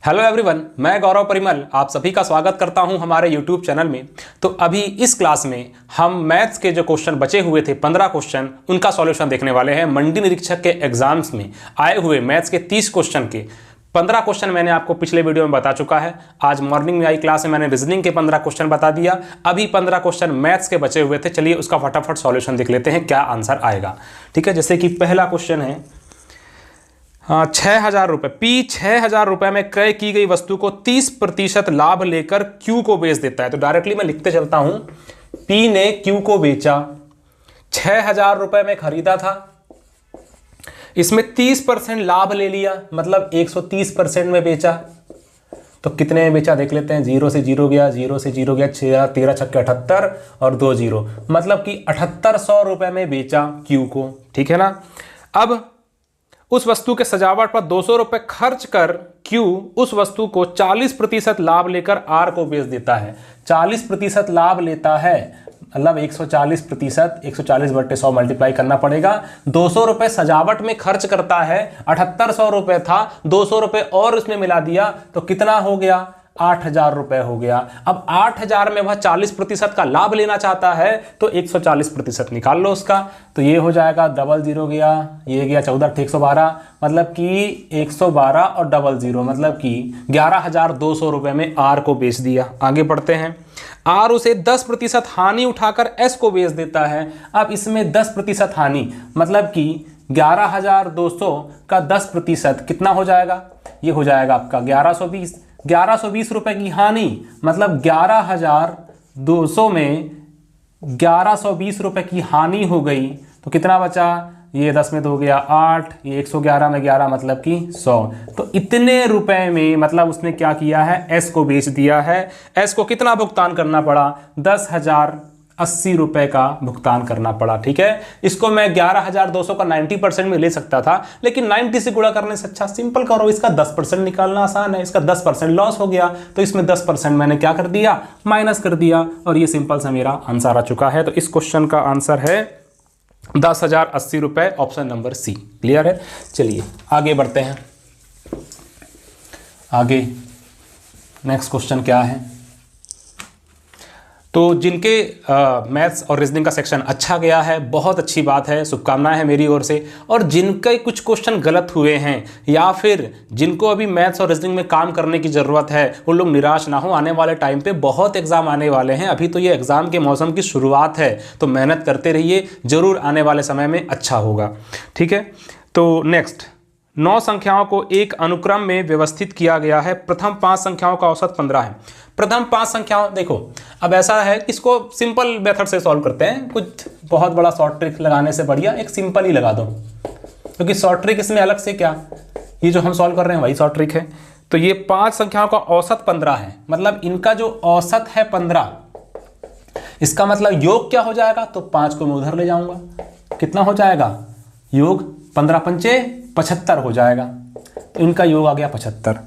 Hello everyone, मैं गौरव परिमल आप सभी का स्वागत करता हूं हमारे यूट्यूब चैनल में। तो अभी इस क्लास में हम मैथ्स के जो क्वेश्चन बचे हुए थे 15 क्वेश्चन, उनका सॉल्यूशन देखने वाले हैं। मंडी निरीक्षक के एग्जाम्स में आए हुए मैथ्स के 30 क्वेश्चन के 15 क्वेश्चन मैंने आपको पिछले वीडियो में बता चुका है। आज मॉर्निंग में आई क्लास में मैंने रीजनिंग के 15 क्वेश्चन बता दिया। अभी 15 क्वेश्चन मैथ्स के बचे हुए थे। चलिए उसका फटाफट सॉल्यूशन देख लेते हैं, क्या आंसर आएगा। ठीक है, जैसे कि पहला क्वेश्चन है 6,000 रुपये। पी 6,000 रुपये में क्रय की गई वस्तु को 30% लाभ लेकर क्यू को बेच देता है। तो डायरेक्टली मैं लिखते चलता हूं, पी ने क्यू को बेचा, 6,000 रुपये में खरीदा था, इसमें 30% लाभ ले लिया, मतलब 130% में बेचा। तो कितने में बेचा देख लेते हैं। 0 से 0 गया, 0 से 0 गया, 13 छक्के 78 और 2 0, मतलब कि 7800 रुपये में बेचा क्यू को। ठीक है ना। अब उस वस्तु के सजावट पर 200 रुपये खर्च कर क्यू उस वस्तु को 40% लाभ लेकर आर को बेच देता है। 40% लाभ लेता है, मतलब 140%, 140/100 मल्टीप्लाई करना पड़ेगा। 200 रुपये सजावट में खर्च करता है, 7800 रुपये था, 200 रुपये और उसमें मिला दिया, तो कितना हो गया, 8,000 रुपये हो गया। अब 8,000 में वह 40% का लाभ लेना चाहता है, तो 140% निकाल लो उसका। तो ये हो जाएगा, 00 गया, ये गया 14 × 112, मतलब कि 112 और 00, मतलब कि 11,200 रुपये में आर को बेच दिया। आगे बढ़ते हैं। आर उसे 10% हानि उठाकर एस को बेच देता है। अब इसमें 10% हानि, मतलब कि 11,200 का 10% कितना हो जाएगा, ये हो जाएगा आपका 1120। 1120 रुपये की हानि, मतलब 11,200 में 1120 रुपये की हानि हो गई, तो कितना बचा, ये 10 में 2 गया 8, ये 111 में 11, मतलब कि 100। तो इतने रुपए में, मतलब उसने क्या किया है, एस को बेच दिया है। एस को कितना भुगतान करना पड़ा, 10,080 रुपये का भुगतान करना पड़ा। ठीक है, इसको मैं 11,200 का 90% में ले सकता था, लेकिन 90 से गुणा करने से अच्छा सिंपल करो, इसका 10% निकालना आसान है। इसका 10% लॉस हो गया, तो इसमें 10% मैंने क्या कर दिया, माइनस कर दिया, और ये सिंपल सा मेरा आंसर आ चुका है। तो इस क्वेश्चन का आंसर है 10,080 रुपये, ऑप्शन नंबर सी। क्लियर है। चलिए आगे बढ़ते हैं। आगे नेक्स्ट क्वेश्चन क्या है। तो जिनके मैथ्स और रीजनिंग का सेक्शन अच्छा गया है, बहुत अच्छी बात है, शुभकामनाएं हैं मेरी ओर से। और जिनके कुछ क्वेश्चन गलत हुए हैं, या फिर जिनको अभी मैथ्स और रीजनिंग में काम करने की ज़रूरत है, उन लोग निराश ना हो। आने वाले टाइम पे बहुत एग्जाम आने वाले हैं। अभी तो ये एग्ज़ाम के मौसम की शुरुआत है, तो मेहनत करते रहिए, ज़रूर आने वाले समय में अच्छा होगा। ठीक है। तो नेक्स्ट, 9 संख्याओं को एक अनुक्रम में व्यवस्थित किया गया है। प्रथम 5 संख्याओं का औसत 15 है। प्रथम 5 संख्याओं, देखो अब ऐसा है, इसको सिंपल मेथड से सॉल्व करते हैं। कुछ बहुत बड़ा शॉर्ट ट्रिक लगाने से बढ़िया एक सिंपल ही लगा दो, क्योंकि शॉर्ट ट्रिक इसमें अलग से क्या, ये जो हम सॉल्व कर रहे हैं वही शॉर्ट ट्रिक है। तो ये 5 संख्याओं का औसत 15 है, मतलब इनका जो औसत है 15, इसका मतलब योग क्या हो जाएगा, तो 5 को मैं उधर ले जाऊंगा, कितना हो जाएगा, योग 15 पंचे 75 हो जाएगा। तो इनका योग आ गया 75।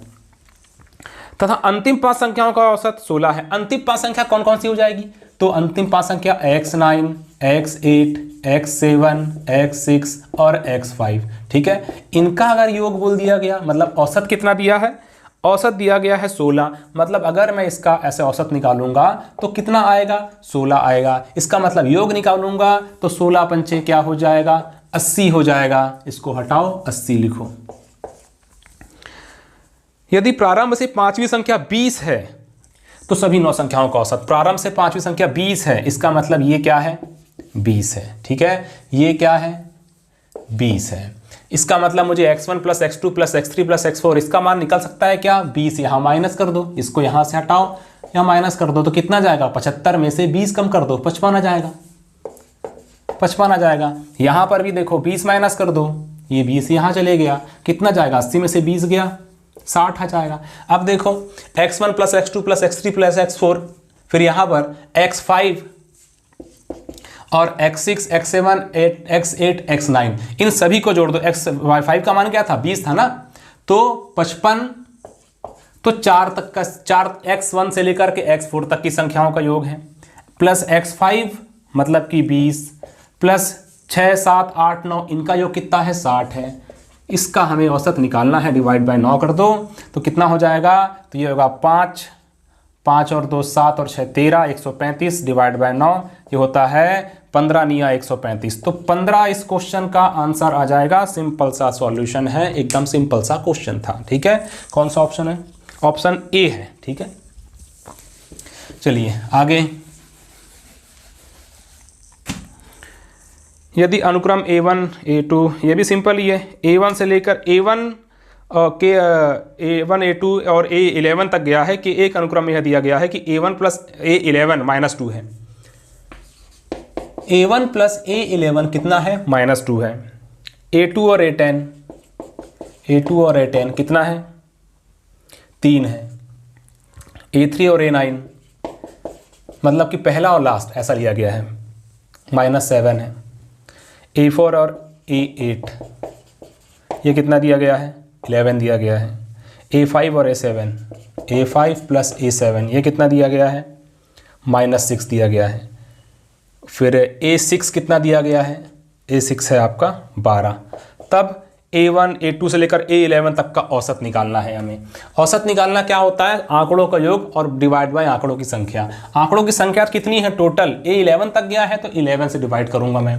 तथा अंतिम 5 संख्याओं का औसत 16 है। अंतिम 5 संख्या कौन कौन सी हो जाएगी, तो अंतिम 5 संख्या x9, x8, x7, x6 और x5। ठीक है, इनका अगर योग बोल दिया गया, मतलब औसत कितना दिया है, औसत दिया गया है 16, मतलब अगर मैं इसका ऐसे औसत निकालूंगा तो कितना आएगा, 16 आएगा। इसका मतलब योग निकालूंगा तो 16 पंचे क्या हो जाएगा, 80 हो जाएगा। इसको हटाओ, 80 लिखो। यदि प्रारंभ से 5वीं संख्या 20 है, तो सभी 9 संख्याओं का औसत, प्रारंभ से 5वीं संख्या 20 है, इसका मतलब ये क्या है, 20 है। ठीक है, ये क्या है, 20 है। इसका मतलब मुझे x1 + x2 + x3 + x4 इसका मान निकल सकता है क्या, 20। यहां माइनस कर दो, इसको यहां से हटाओ, यहां माइनस कर दो, तो कितना जाएगा, 75 में से 20 कम कर दो, 55 आ जाएगा, 55 आ जाएगा। यहां पर भी देखो 20 माइनस कर दो, ये 20 यहां चले गया, कितना जाएगा, 80 में से 20 गया, 60 आ जाएगा। अब देखो x1 + x2 + x3 + x4, फिर यहां पर x5 और x6, x7, x8, x9, इन सभी को जोड़ दो। x5 का मान क्या था, 20 था ना, तो 55, तो 4 तक का, 4 x1 से लेकर के x4 तक की संख्याओं का योग है, प्लस x5 मतलब कि 20, प्लस 6, 7, 8, 9, इनका योग कितना है, 60 है। इसका हमें औसत निकालना है, डिवाइड बाय 9 कर दो तो कितना हो जाएगा, तो ये होगा 5, 5 और 2 7 और 6 13, 135 डिवाइड बाय 9 ये होता है 15 निया 135। तो 15 इस क्वेश्चन का आंसर आ जाएगा। सिंपल सा सॉल्यूशन है, एकदम सिंपल सा क्वेश्चन था। ठीक है, कौन सा ऑप्शन है, ऑप्शन ए है। ठीक है, चलिए आगे। यदि अनुक्रम A1 A2, ये भी सिंपल ही है, A1 से लेकर A1 के A1 A2 और A11 तक गया है कि एक अनुक्रम में यह दिया गया है कि A1 प्लस A11 -2 है। A1 प्लस A11 कितना है, -2 है। A2 और A10, A2 और A10 कितना है, 3 है। A3 और A9 मतलब कि पहला और लास्ट ऐसा लिया गया है, -7 है। A4 और A8 ये कितना दिया गया है, 11 दिया गया है। A5 और A7, A5 प्लस A7 ये कितना दिया गया है, -6 दिया गया है। फिर A6 कितना दिया गया है, A6 है आपका 12। तब A1 A2 से लेकर A11 तक का औसत निकालना है हमें। औसत निकालना क्या होता है, आंकड़ों का योग और डिवाइड बाय आंकड़ों की संख्या। आंकड़ों की संख्या कितनी है टोटल, A11 तक गया है तो 11 से डिवाइड करूंगा मैं।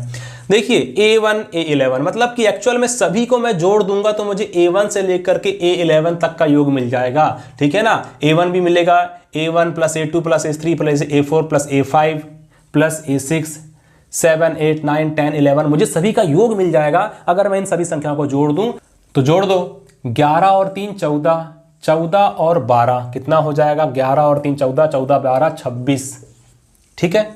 देखिए A1 A11 मतलब कि एक्चुअल में सभी को मैं जोड़ दूंगा तो मुझे A1 से लेकर के A11 तक का योग मिल जाएगा। ठीक है ना, A1 भी मिलेगा, A1 plus A2 plus A3 plus A4 plus A5 plus A6 7 8 9 10 11 मुझे सभी का योग मिल जाएगा। अगर मैं इन सभी संख्याओं को जोड़ दूं तो जोड़ दो, 11 और 3 14, 14 और 12 कितना हो जाएगा, 11 और 3 14, 14 12 26। ठीक है,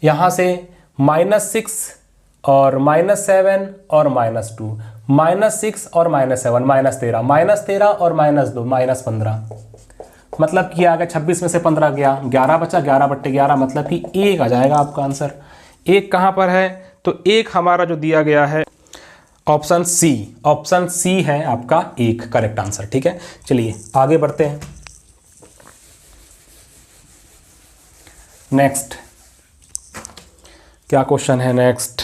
यहां से -6 और -7 और -2, -6 और -7 -13, -13 और -2 -15 मतलब कि आ गया 26 में से 15 गया, 11 बचा, 11/11 मतलब कि 1 आ जाएगा आपका आंसर। 1 कहाँ पर है, तो 1 हमारा जो दिया गया है ऑप्शन सी, ऑप्शन सी है आपका 1 करेक्ट आंसर। ठीक है, चलिए आगे बढ़ते हैं। नेक्स्ट क्या क्वेश्चन है, नेक्स्ट,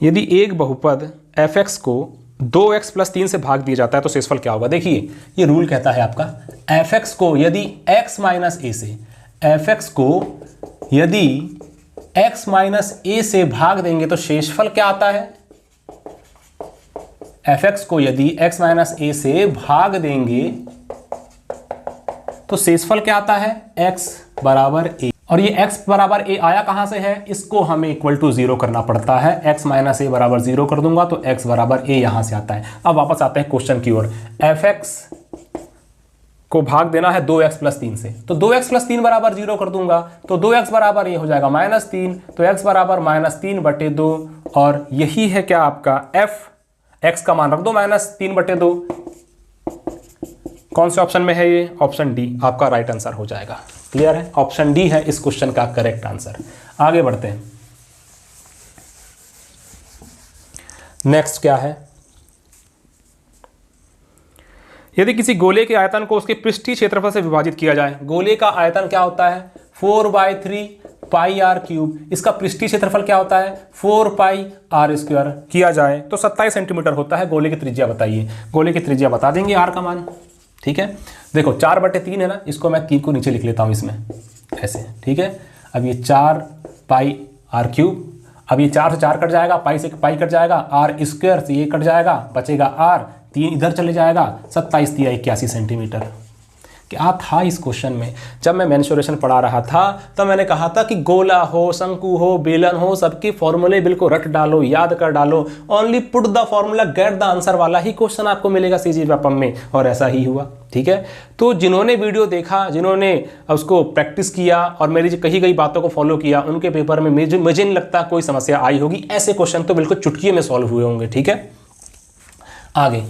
यदि एक बहुपद fx को 2x + 3 से भाग दिया जाता है तो शेषफल क्या होगा। देखिए ये रूल कहता है आपका, fx को यदि x - a से, fx को यदि x - a से भाग देंगे तो शेषफल क्या आता है, fx को यदि x - a से भाग देंगे तो शेषफल क्या आता है, x = a। और ये x = a आया कहां से है, इसको हमें =0 करना पड़ता है। x - a = 0 कर दूंगा तो x = a यहां से आता है। अब वापस आते हैं क्वेश्चन की ओर, fx को भाग देना है 2x + 3 से, तो 2x + 3 = 0 कर दूंगा तो 2x = ये हो जाएगा -3, तो x = -3/2 और यही है क्या आपका f, x का मान रख दो -3/2। कौन से ऑप्शन में है ये, ऑप्शन डी आपका राइट आंसर हो जाएगा। क्लियर है, ऑप्शन डी है इस क्वेश्चन का करेक्ट आंसर। आगे बढ़ते हैं, नेक्स्ट क्या है, यदि किसी गोले के आयतन को उसके पृष्ठीय क्षेत्रफल से विभाजित किया जाए। गोले का आयतन क्या होता है, 4/3 πr³। इसका पृष्ठीय क्षेत्रफल क्या होता है, 4πr² किया जाए तो 27 सेंटीमीटर होता है। गोले की त्रिज्या बताइए, गोले की त्रिज्या बता देंगे r का मान। ठीक है, देखो 4/3 है ना, इसको मैं 3 को नीचे लिख लेता हूं इसमें ऐसे। ठीक है, अब ये 4πr³, अब ये 4 से 4 कट जाएगा, पाई से पाई कट जाएगा, r² से ये कट जाएगा, बचेगा r, 3 इधर चले जाएगा, 27 × 81 सेंटीमीटर। क्या था इस क्वेश्चन में, जब मैं मेंसुरेशन पढ़ा रहा था तब मैंने कहा था कि गोला हो, शंकु हो, बेलन हो, सबके फॉर्मूले बिल्कुल रट डालो, याद कर डालो, only put the formula get the answer वाला ही क्वेश्चन आपको मिलेगा सीजी पेपर में, और ऐसा ही हुआ। ठीक है, तो जिन्होंने वीडियो देखा, जिन्होंने उसको प्रैक्टिस किया और मेरी कही गई बातों को फॉलो किया, उनके पेपर में मुझे नहीं लगता कोई समस्या आई होगी। ऐसे क्वेश्चन तो बिल्कुल चुटकियों में सॉल्व हुए होंगे। ठीक है, आगे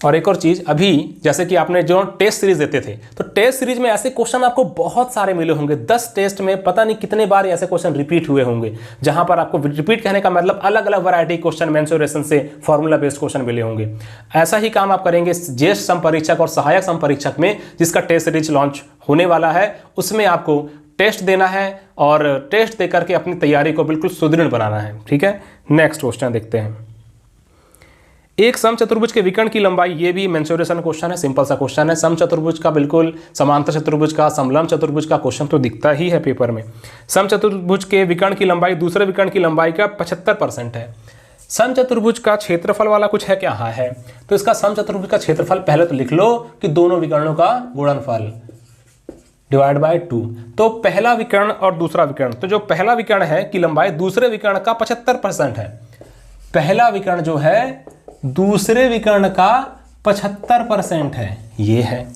और एक और चीज़, अभी जैसे कि आपने जो टेस्ट सीरीज देते थे तो टेस्ट सीरीज में ऐसे क्वेश्चन आपको बहुत सारे मिले होंगे। 10 टेस्ट में पता नहीं कितने बार ऐसे क्वेश्चन रिपीट हुए होंगे, जहां पर आपको रिपीट कहने का मतलब अलग अलग वैरायटी क्वेश्चन मेंसुरेशन से फॉर्मूला बेस्ड क्वेश्चन मिले होंगे। ऐसा ही काम आप करेंगे ज्येष्ठ समपरीक्षक और सहायक समपरीक्षक में, जिसका टेस्ट सीरीज लॉन्च होने वाला है। उसमें आपको टेस्ट देना है और टेस्ट दे करके अपनी तैयारी को बिल्कुल सुदृढ़ बनाना है। ठीक है, नेक्स्ट क्वेश्चन देखते हैं। एक समचतुर्भुज के विकर्ण की लंबाई, ये भी मेंसुरेशन क्वेश्चन है, सिंपल सा क्वेश्चन है। समचतुर्भुज का बिल्कुल, समांतर चतुर्भुज का, समलंब चतुर्भुज का क्वेश्चन तो दिखता ही है पेपर में। समचतुर्भुज के विकर्ण की लंबाई दूसरे विकर्ण की लंबाई का 75% है। समचतुर्भुज का क्षेत्रफल वाला कुछ है क्या? हाँ है। तो इसका समचतुर्भुज का क्षेत्रफल पहले तो लिख लो कि दोनों विकर्णों का गुणनफल डिवाइड बाय 2। तो पहला विकर्ण और दूसरा विकर्ण, तो जो पहला विकर्ण है की लंबाई दूसरे विकर्ण का 75% है। पहला विकर्ण जो है दूसरे विकर्ण का 75% है, ये है।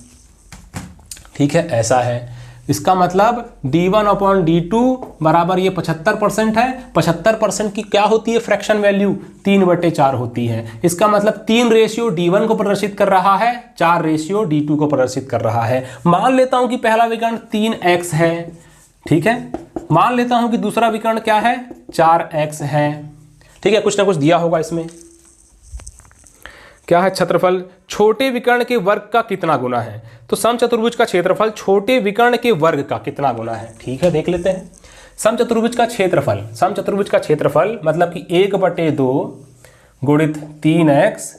ठीक है, ऐसा है। इसका मतलब d1/d2 बराबर ये 75% है। 75% की क्या होती है फ्रैक्शन वैल्यू? 3/4 होती है। इसका मतलब 3:d1 को प्रदर्शित कर रहा है, 4:d2 को प्रदर्शित कर रहा है। मान लेता हूं कि पहला विकर्ण 3x है। ठीक है, मान लेता हूं कि दूसरा विकर्ण क्या है? 4x है। ठीक है, कुछ ना कुछ दिया होगा इसमें। क्या है? क्षेत्रफल छोटे विकर्ण के वर्ग का कितना गुना है? तो समचतुर्भुज का क्षेत्रफल छोटे विकर्ण के वर्ग का कितना गुना है? ठीक है, देख लेते हैं। समचतुर्भुज का क्षेत्रफल, समचतुर्भुज का क्षेत्रफल मतलब कि 1/2 गुणित 3x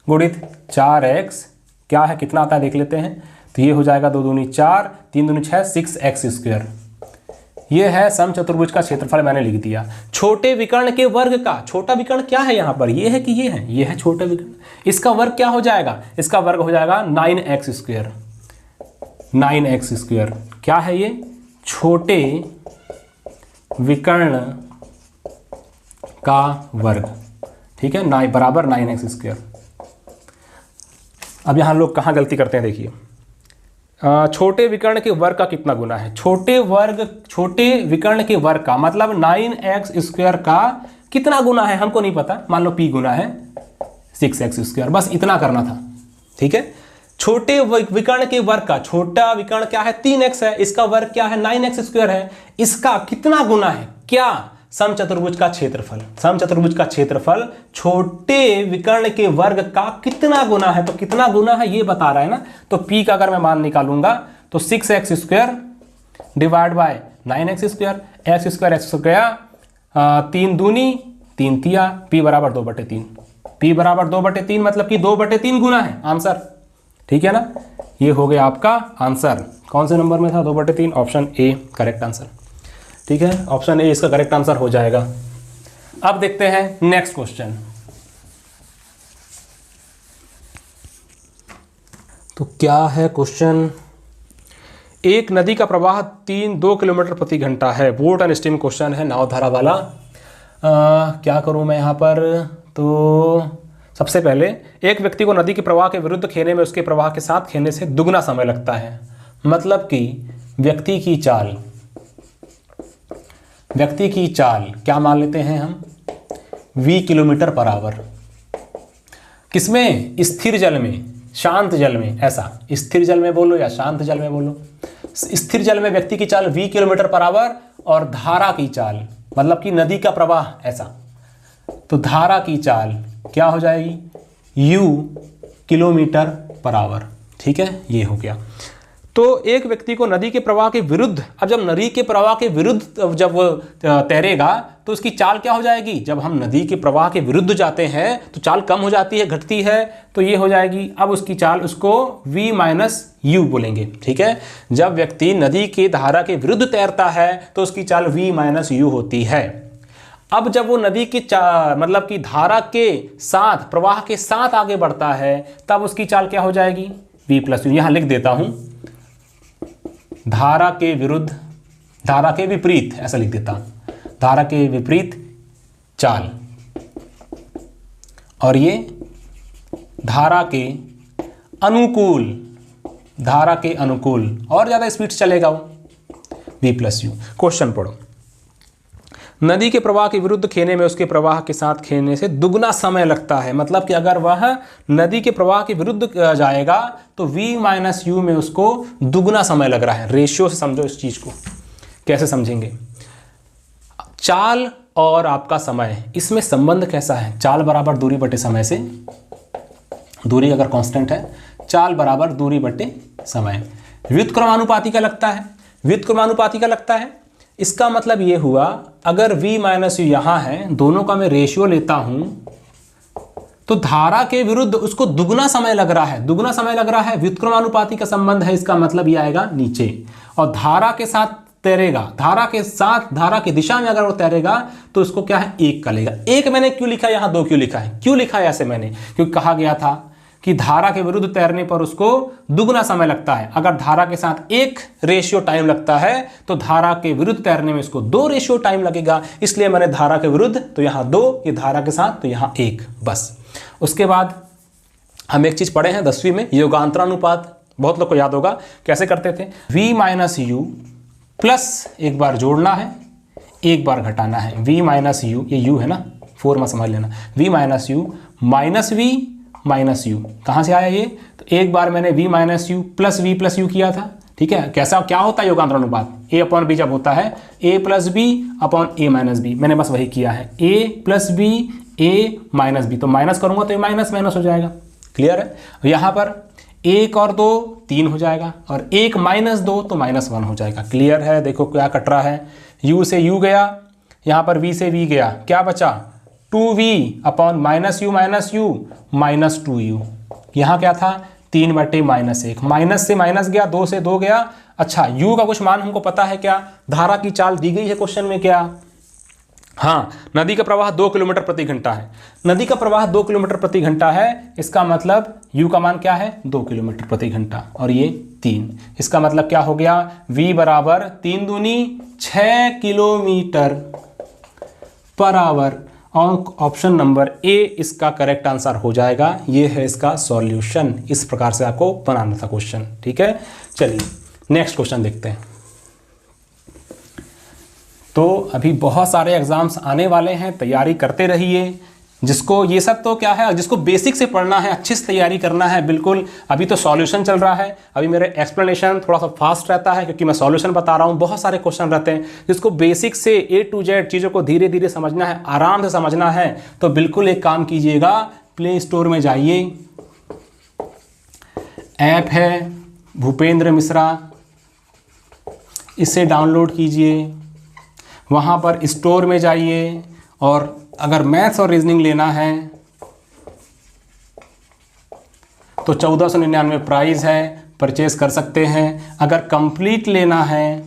गुणित 4x क्या है, कितना आता है देख लेते हैं। तो ये हो जाएगा 2 दूनी 4, 3 दूनी 6, 6x²। ये है समचतुर्भुज का क्षेत्रफल, मैंने लिख दिया। छोटे विकर्ण के वर्ग का, छोटा विकर्ण क्या है यहाँ पर? ये है कि ये है छोटे विकर्ण। इसका वर्ग क्या हो जाएगा? इसका वर्ग हो जाएगा 9x²। 9x²। क्या है ये? छोटे विकर्ण का वर्ग। ठीक है, बराबर 9x²। अब यहाँ लोग कहाँ गलती करते हैं देखिए। छोटे विकर्ण के वर्ग का कितना गुना है? छोटे विकर्ण के वर्ग का मतलब 9x² का कितना गुना है हमको नहीं पता। मान लो p गुना है 6x², बस इतना करना था। ठीक है, छोटे विकर्ण के वर्ग का, छोटा विकर्ण क्या है? 3x है, इसका वर्ग क्या है? 9x² है। इसका कितना गुना है? क्या? समचतुर्भुज का क्षेत्रफल। समचतुर्भुज का क्षेत्रफल छोटे विकर्ण के वर्ग का कितना गुना है? तो कितना गुना है ये बता रहा है ना। तो p का अगर मैं मान निकालूंगा तो 6x² divide by 9x², x² गया 3 दूनी 3 तिया, p बराबर 2/3। p बराबर 2/3 मतलब कि 2/3 गुना है आंसर। ठीक है ना, ये हो गया आपका आंसर। कौन से नंबर में था 2/3? Option A correct answer. ठीक है, ऑप्शन ए इसका करेक्ट आंसर हो जाएगा। अब देखते हैं नेक्स्ट क्वेश्चन। तो क्या है क्वेश्चन? एक नदी का प्रवाह 2 किलोमीटर प्रति घंटा है। वोट एंड स्टीम क्वेश्चन है, नाव धारा वाला। क्या करूं मैं यहाँ पर? तो सबसे पहले एक व्यक्ति को नदी के प्रवाह के विरुद्ध खेने में उसके प्रवाह के साथ खेने से दुगना समय लगता है। मतलब कि व्यक्ति की चाल क्या मान लेते हैं हम? v kilometre per hour. किसमें? स्थिर जल में, शांत जल में। ऐसा स्थिर जल में बोलो या शांत जल में बोलो। स्थिर जल में व्यक्ति की चाल v किलोमीटर पर आवर और धारा की चाल मतलब कि नदी का प्रवाह ऐसा, तो धारा की चाल क्या हो जाएगी? u kilometre per hour. ठीक है, ये हो गया। तो एक व्यक्ति को नदी के प्रवाह के विरुद्ध, अब जब नदी के प्रवाह के विरुद्ध जब वो तैरेगा तो उसकी चाल क्या हो जाएगी? जब हम नदी के प्रवाह के विरुद्ध जाते हैं तो चाल कम हो जाती है, घटती है, तो ये हो जाएगी। अब उसकी चाल, उसको v - u बोलेंगे। ठीक है, जब व्यक्ति नदी की धारा के विरुद्ध तैरता है तो उसकी चाल v - u होती है। अब जब वो नदी की मतलब कि धारा के साथ, प्रवाह के साथ आगे बढ़ता है तब उसकी चाल क्या हो जाएगी? v + u। यहाँ लिख देता हूँ, धारा के विरुद्ध, धारा के विपरीत, ऐसा लिख देता हूं, धारा के विपरीत चाल। और ये धारा के अनुकूल, धारा के अनुकूल, और ज्यादा स्पीड चलेगा वो, v + u। क्वेश्चन पढ़ो। नदी के प्रवाह के विरुद्ध खेने में उसके प्रवाह के साथ खेने से दुगना समय लगता है। मतलब कि अगर वह नदी के प्रवाह के विरुद्ध जाएगा तो v - u में उसको दुगना समय लग रहा है। रेशियो से समझो इस चीज को। कैसे समझेंगे? चाल और आपका समय, इसमें संबंध कैसा है? चाल बराबर दूरी बटे समय से, दूरी अगर कांस्टेंट है, चाल बराबर दूरी बटे समय। व्युत्क्रमानुपाती का लगता है। व्युत्क्रमानुपाती का लगता है। इसका मतलब ये हुआ अगर v माइनस यू यहाँ है, दोनों का मैं रेशियो लेता हूं तो धारा के विरुद्ध उसको दुगना समय लग रहा है, दुगना समय लग रहा है, व्युत्क्रमानुपाती का संबंध है, इसका मतलब ये आएगा नीचे। और धारा के साथ तैरेगा, धारा के साथ, धारा की दिशा में अगर वो तैरेगा तो उसको क्या है, 1 का लेगा। 1 मैंने क्यों लिखा है, यहाँ 2 क्यों लिखा है, क्यों लिखा है ऐसे मैंने, क्योंकि कहा गया था कि धारा के विरुद्ध तैरने पर उसको दुगना समय लगता है। अगर धारा के साथ 1 रेशियो टाइम लगता है तो धारा के विरुद्ध तैरने में इसको 2 रेशियो टाइम लगेगा, इसलिए मैंने धारा के विरुद्ध तो यहाँ 2, ये धारा के साथ तो यहाँ 1, बस। उसके बाद हम एक चीज पढ़े हैं 10वीं में, योगांतरानुपात, बहुत लोग को याद होगा कैसे करते थे। v माइनस यू प्लस एक बार जोड़ना है, एक बार घटाना है। v माइनस यू, ये u है ना, 4 में समझ लेना, v minus you minus v minus you, कहाँ से आया ये, तो एक बार मैंने v minus you plus v plus you किया था, ठीक है। कैसा क्या होता है योगांतरानुपात, a अपॉन b जब होता है a plus b upon a minus b, मैंने बस वही किया है, a plus b a minus b, तो माइनस करूंगा तो ये माइनस माइनस हो जाएगा, क्लियर है। यहाँ पर 1 और 2 3 हो जाएगा, और 1 माइनस 2 तो माइनस 1 हो जाएगा, क्लियर है। देखो क्या कट रहा है, u से u गया, यहाँ पर v से v गया, क्या बचा 2v upon minus you minus 2u, यहाँ क्या था 3/-1, माइनस से माइनस गया, 2 से 2 गया। अच्छा, u का कुछ मान हमको पता है क्या, धारा की चाल दी गई है क्वेश्चन में क्या, हाँ, नदी का प्रवाह 2 किलोमीटर प्रति घंटा है, नदी का प्रवाह 2 किलोमीटर प्रति घंटा है, इसका मतलब u का मान क्या है 2 किलोमीटर प्रति घंटा, और ये 3, इसका मतलब क्या हो गया v बराबर 3 दूनी 6 किलोमीटर पर आवर, और ऑप्शन नंबर ए इसका करेक्ट आंसर हो जाएगा। ये है इसका सॉल्यूशन, इस प्रकार से आपको बनाना था क्वेश्चन, ठीक है। चलिए नेक्स्ट क्वेश्चन देखते हैं। तो अभी बहुत सारे एग्जाम्स आने वाले हैं, तैयारी करते रहिए। जिसको ये सब तो क्या है, जिसको बेसिक से पढ़ना है, अच्छे से तैयारी करना है, बिल्कुल। अभी तो सॉल्यूशन चल रहा है, अभी मेरे एक्सप्लेनेशन थोड़ा सा फास्ट रहता है क्योंकि मैं सॉल्यूशन बता रहा हूँ, बहुत सारे क्वेश्चन रहते हैं। जिसको बेसिक से A to Z चीज़ों को धीरे धीरे समझना है, आराम से समझना है, तो बिल्कुल एक काम कीजिएगा, प्ले स्टोर में जाइए, ऐप है भूपेंद्र मिश्रा, इसे डाउनलोड कीजिए, वहाँ पर स्टोर में जाइए, और अगर मैथ्स और रीजनिंग लेना है तो 1499 प्राइस है, परचेज कर सकते हैं। अगर कंप्लीट लेना है,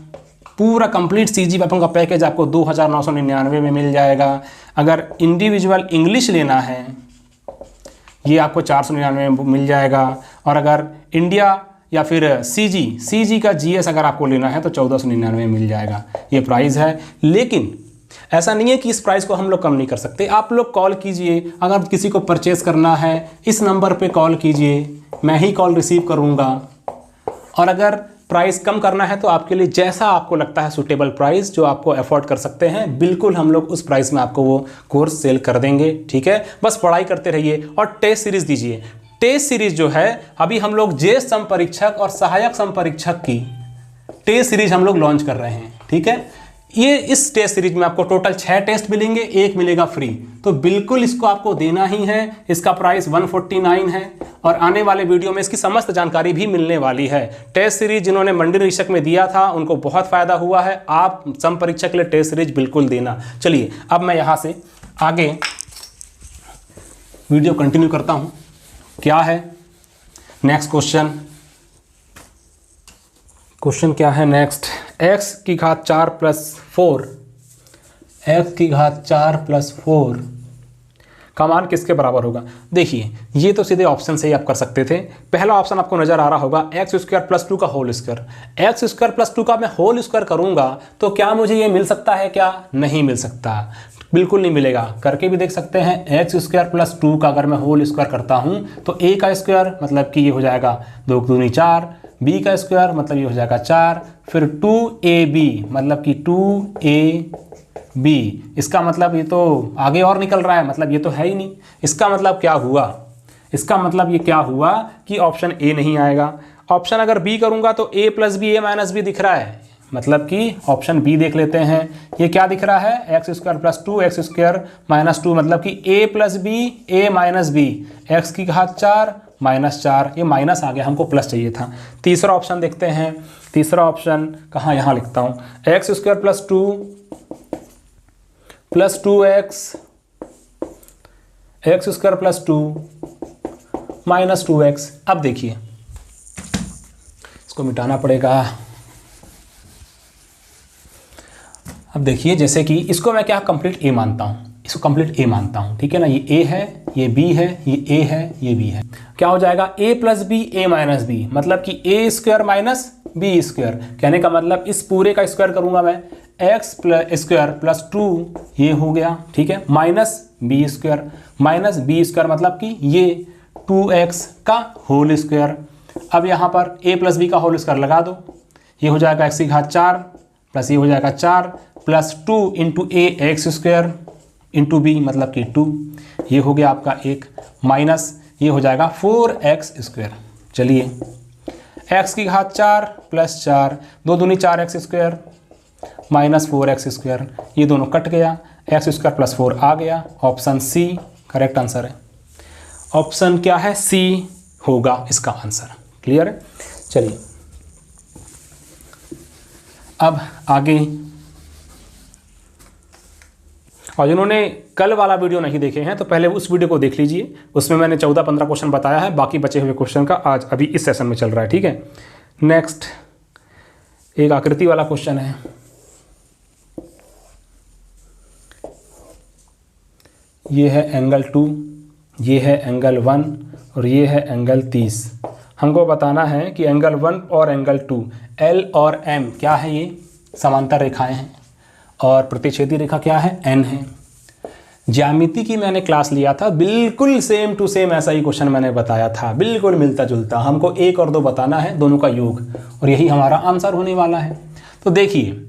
पूरा कंप्लीट CG वेपन का पैकेज आपको 2999 में मिल जाएगा। अगर इंडिविजुअल इंग्लिश लेना है, ये आपको 499 में मिल जाएगा। और अगर इंडिया या फिर CG का GS अगर आपको लेना है तो 1499 में मिल जाएगा, ये प्राइस है। लेकिन ऐसा नहीं है कि इस प्राइस को हम लोग कम नहीं कर सकते, आप लोग कॉल कीजिए, अगर किसी को परचेस करना है इस नंबर पे कॉल कीजिए, मैं ही कॉल रिसीव करूँगा। और अगर प्राइस कम करना है तो आपके लिए जैसा आपको लगता है सूटेबल प्राइस जो आपको अफोर्ड कर सकते हैं, बिल्कुल हम लोग उस प्राइस में आपको वो कोर्स सेल कर देंगे, ठीक है। बस पढ़ाई करते रहिए और टेस्ट सीरीज़ दीजिए। टेस्ट सीरीज़ जो है, अभी हम लोग ज्येष्ठ समपरीक्षक और सहायक समपरीक्षक की टेस्ट सीरीज हम लोग लॉन्च कर रहे हैं, ठीक है। ये इस टेस्ट सीरीज में आपको टोटल 6 टेस्ट मिलेंगे, 1 मिलेगा फ्री, तो बिल्कुल इसको आपको देना ही है। इसका प्राइस 149 है, और आने वाले वीडियो में इसकी समस्त जानकारी भी मिलने वाली है। टेस्ट सीरीज जिन्होंने मंडी निरीक्षक में दिया था उनको बहुत फायदा हुआ है, आप सम परीक्षा के लिए टेस्ट सीरीज बिल्कुल देना। चलिए अब मैं यहाँ से आगे वीडियो कंटिन्यू करता हूँ। क्या है नेक्स्ट क्वेश्चन क्या है नेक्स्ट, x की घात 4 प्लस 4, x की घात 4 प्लस 4 का मान किसके बराबर होगा। देखिए ये तो सीधे ऑप्शन से ही आप कर सकते थे। पहला ऑप्शन आपको नजर आ रहा होगा, x² + 2 का होल स्क्वायर। x² + 2 का मैं होल स्क्वायर करूंगा तो क्या मुझे ये मिल सकता है, क्या नहीं मिल सकता, बिल्कुल नहीं मिलेगा। करके भी देख सकते हैं, x² + 2 का अगर मैं होल स्क्वायर करता हूं तो a का स्क्वायर मतलब कि ये हो जाएगा 2 दूनी 4, b का स्क्वायर मतलब ये हो जाएगा 4, फिर 2ab मतलब कि 2ab, इसका मतलब ये तो आगे और निकल रहा है, मतलब ये तो है ही नहीं। इसका मतलब क्या हुआ, इसका मतलब ये क्या हुआ कि ऑप्शन ए नहीं आएगा। ऑप्शन अगर बी करूंगा तो a + b a - b दिख रहा है, मतलब कि ऑप्शन बी देख लेते हैं। ये क्या दिख रहा है, x² + 2 x² - 2 मतलब कि a + b a - b, x की घात 4 -4, ये माइनस आ गया, हमको प्लस चाहिए था। तीसरा ऑप्शन देखते हैं। तीसरा ऑप्शन कहाँ, यहाँ लिखता हूँ, x² + 2 + 2x, x² + 2 - 2x। अब देखिए इसको मिटाना पड़ेगा। अब देखिए जैसे कि इसको मैं क्या कंप्लीट ए मानता हूँ, इसको कंप्लीट ए मानता हूँ, ठीक है ना। ये ए है, ये बी है, ये ए है, ये बी है। क्या हो जाएगा, a + b a - b, मतलब कि a² - b²। कहने का मतलब इस पूरे का स्क्वायर करूंगा मैं, x² + 2 ये हो गया, ठीक है, -b² मतलब कि ये 2x का होल स्क्वायर। अब यहाँ पर a + b का होल स्क्वायर लगा दो, ये हो जाएगा x⁴ प्लस ये हो जाएगा 4 + 2 × a x² × b मतलब कि 2, ये हो गया आपका 1, माइनस ये हो जाएगा 4x²। चलिए x⁴ + 4, 2 दूनी 4x² - 4x², ये दोनों कट गया, x² + 4 आ गया। ऑप्शन सी करेक्ट आंसर है। ऑप्शन क्या है, सी होगा इसका आंसर। क्लियर है। चलिए अब आगे, और जिन्होंने कल वाला वीडियो नहीं देखे हैं तो पहले उस वीडियो को देख लीजिए, उसमें मैंने 14-15 क्वेश्चन बताया है, बाकी बचे हुए क्वेश्चन का आज अभी इस सेशन में चल रहा है, ठीक है। नेक्स्ट एक आकृति वाला क्वेश्चन है। ये है एंगल 2, ये है एंगल 1 और ये है एंगल 30। हमको बताना है कि एंगल 1 और एंगल 2 L और M क्या है, ये समांतर रेखाएं हैं, और प्रतिच्छेदी रेखा क्या है, N है। ज्यामिति की मैंने क्लास लिया था, बिल्कुल सेम टू सेम ऐसा ही क्वेश्चन मैंने बताया था, बिल्कुल मिलता जुलता। हमको 1 और 2 बताना है, दोनों का योग, और यही हमारा आंसर होने वाला है। तो देखिए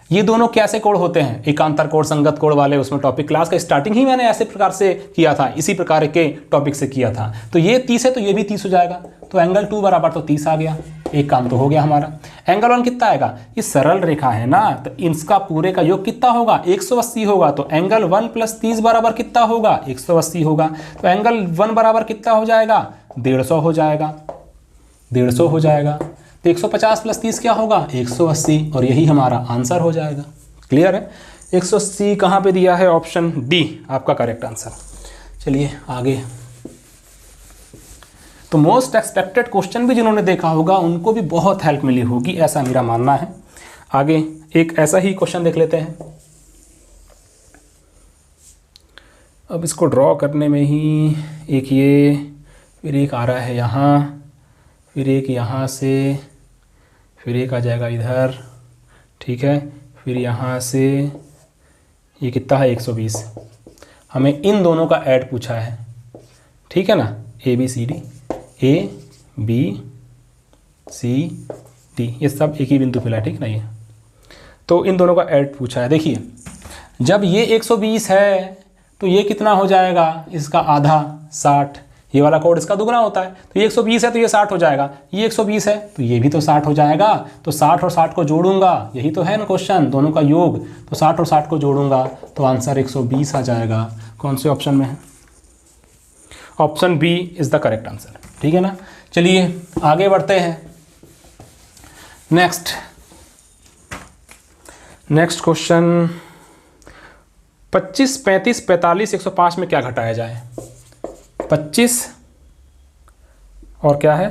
ये दोनों कैसे कोण होते हैं, एकांतर कोण, संगत कोण वाले, उसमें टॉपिक क्लास का स्टार्टिंग ही मैंने ऐसे प्रकार से किया था, इसी प्रकार के टॉपिक से किया था। तो ये 30 है तो ये भी 30 हो जाएगा, तो एंगल 2 बराबर तो 30 आ गया, एक काम तो हो गया हमारा। एंगल 1 कितना आएगा, ये सरल रेखा है ना, तो इसका पूरे का योग कितना होगा, 180 होगा। तो एंगल 1 + 30 बराबर कितना होगा, 180 होगा। तो एंगल 1 बराबर कितना हो जाएगा, 150 हो जाएगा, 150 हो जाएगा। तो 150 + 30 क्या होगा, 180, और यही हमारा आंसर हो जाएगा। क्लियर है। 180 कहाँ पे दिया है, ऑप्शन डी आपका करेक्ट आंसर। चलिए आगे। तो मोस्ट एक्सपेक्टेड क्वेश्चन भी जिन्होंने देखा होगा उनको भी बहुत हेल्प मिली होगी, ऐसा मेरा मानना है। आगे एक ऐसा ही क्वेश्चन देख लेते हैं। अब इसको ड्रॉ करने में ही एक ये, फिर एक आ रहा है यहाँ, फिर एक यहाँ से, फिर एक आ जाएगा इधर, ठीक है, फिर यहाँ से ये कितना है 120। हमें इन दोनों का ऐड पूछा है, ठीक है ना, ABCD, ABCD ये सब एक ही बिंदु पे है, ठीक ना। ये तो इन दोनों का ऐड पूछा है। देखिए जब ये 120 है तो ये कितना हो जाएगा, इसका आधा 60, ये वाला कोण इसका दुगना होता है। तो ये 120 है तो ये 60 हो जाएगा, ये 120 है तो ये भी तो 60 हो जाएगा। तो 60 और 60 को जोड़ूंगा, यही तो है ना क्वेश्चन, दोनों का योग। तो 60 और 60 को जोड़ूंगा तो आंसर 120 आ जाएगा। कौन से ऑप्शन में है, option b is the correct answer, ठीक है ना। चलिए आगे बढ़ते हैं। नेक्स्ट क्वेश्चन, 25, 35, 45, 105 में क्या घटाया जाए। 25 और क्या है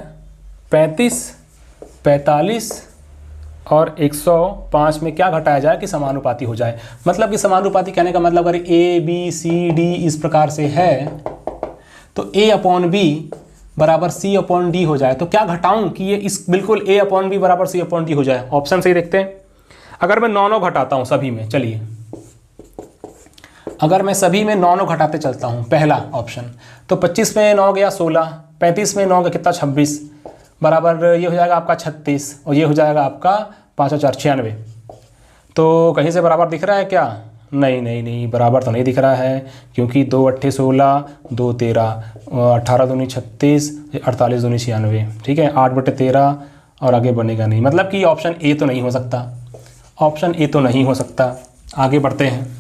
35, 45 और 105 में क्या घटाया जाए कि समानुपाती हो जाए। मतलब कि समानुपाती कहने का मतलब अगर ABCD इस प्रकार से है तो A/B बराबर C/D हो जाए, तो क्या घटाऊं कि ये इस बिल्कुल A/B बराबर C/D हो जाए। ऑप्शन से ही देखते हैं। अगर मैं 9 घटाता हूं सभी में, चलिए अगर मैं सभी में 9 घटाते चलता हूं, पहला ऑप्शन, तो 25 में 9 गया 16, 35 में 9 गया कितना 26, बराबर ये हो जाएगा आपका 36, और ये हो जाएगा आपका 5 और 4 96। तो कहीं से बराबर दिख रहा है क्या, नहीं बराबर तो नहीं दिख रहा है, क्योंकि 2 8 16, 2 13, 18 दूनी 36, 48 दूनी 96, ठीक है, 8/13 और आगे बनेगा नहीं। मतलब कि ऑप्शन ए तो नहीं हो सकता, ऑप्शन ए तो नहीं हो सकता। आगे बढ़ते हैं।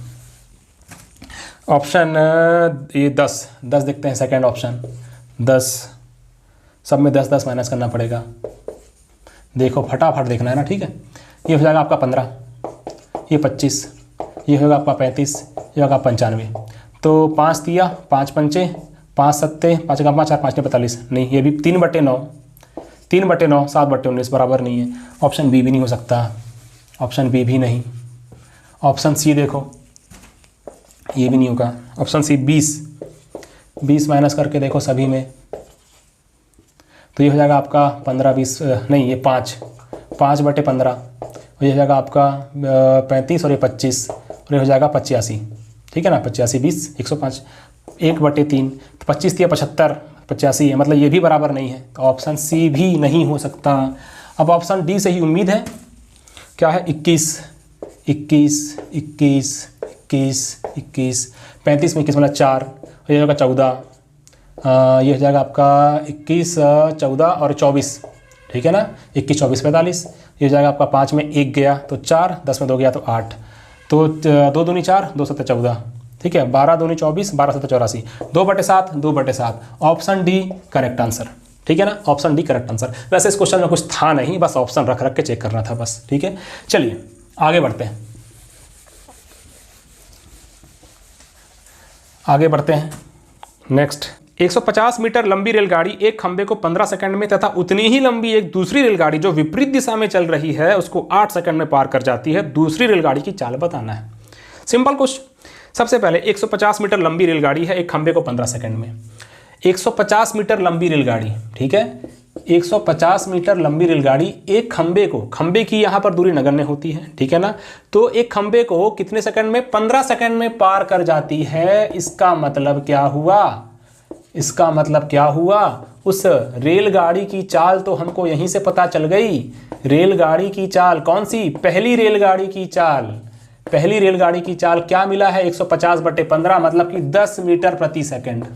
ऑप्शन ये 10 देखते हैं, सेकंड ऑप्शन 10 सब में 10 10 माइनस करना पड़ेगा। देखो फटाफट देखना है ना, ठीक है। ये हो जाएगा आपका 15, ये 25, ये होगा आपका 35, ये होगा 95। तो 5 दिया, 5 पंचे 5 सत्ते 5 का 5 4 5 45, नहीं ये भी 3/9, 3/9 7/19 बराबर नहीं है। ऑप्शन बी भी नहीं हो सकता, ऑप्शन बी भी नहीं। ऑप्शन सी देखो, ये भी नहीं होगा। ऑप्शन सी 20 माइनस करके देखो सभी में, तो ये हो जाएगा आपका 15 20 नहीं, ये 5/15, और ये हो जाएगा आपका 35 और ये 25, और ये हो जाएगा 85, ठीक है ना। 85 20 105, 1/3, तो 25 दिया 75, 85 है, मतलब ये भी बराबर नहीं है, तो ऑप्शन सी भी नहीं हो सकता। अब ऑप्शन डी से ही उम्मीद है, क्या है 21 21 21 21 21, 35 में 21 मतलब 4, और ये होगा 14, ये हो जाएगा आपका 21 14 और 24, ठीक है ना। 21 24 45, ये हो जाएगा आपका 5 में 1 गया तो 4, 10 में 2 गया तो 8, तो 2 दूनी 4, 2 7 14, ठीक है। 12 दूनी 24, 12 7 84, 2/7 2/7, ऑप्शन डी करेक्ट आंसर, ठीक है ना। Option D correct answer. वैसे इस क्वेश्चन में कुछ था नहीं, बस ऑप्शन रख रख के चेक करना था बस, ठीक है। चलिए आगे बढ़ते हैं, आगे बढ़ते हैं। नेक्स्ट, 150 मीटर लंबी रेलगाड़ी एक खंबे को 15 सेकंड में तथा उतनी ही लंबी एक दूसरी रेलगाड़ी जो विपरीत दिशा में चल रही है उसको 8 सेकंड में पार कर जाती है। दूसरी रेलगाड़ी की चाल बताना है। Simple question. सबसे पहले 150 मीटर लंबी रेलगाड़ी है एक खंबे को 15 सेकंड में। 150 मीटर लंबी रेलगाड़ी, ठीक है। 150 मीटर लंबी रेलगाड़ी एक खंबे को, खंबे की यहाँ पर दूरी नगण्य होती है, ठीक है ना। तो एक खंबे को कितने सेकंड में? 15 सेकंड में पार कर जाती है। इसका मतलब क्या हुआ? इसका मतलब क्या हुआ? उस रेलगाड़ी की चाल तो हमको यहीं से पता चल गई। रेलगाड़ी की चाल कौन सी? पहली रेलगाड़ी की चाल। पहली रेलगाड़ी की चाल क्या मिला है? 150/15 मतलब कि 10 मीटर प्रति सेकंड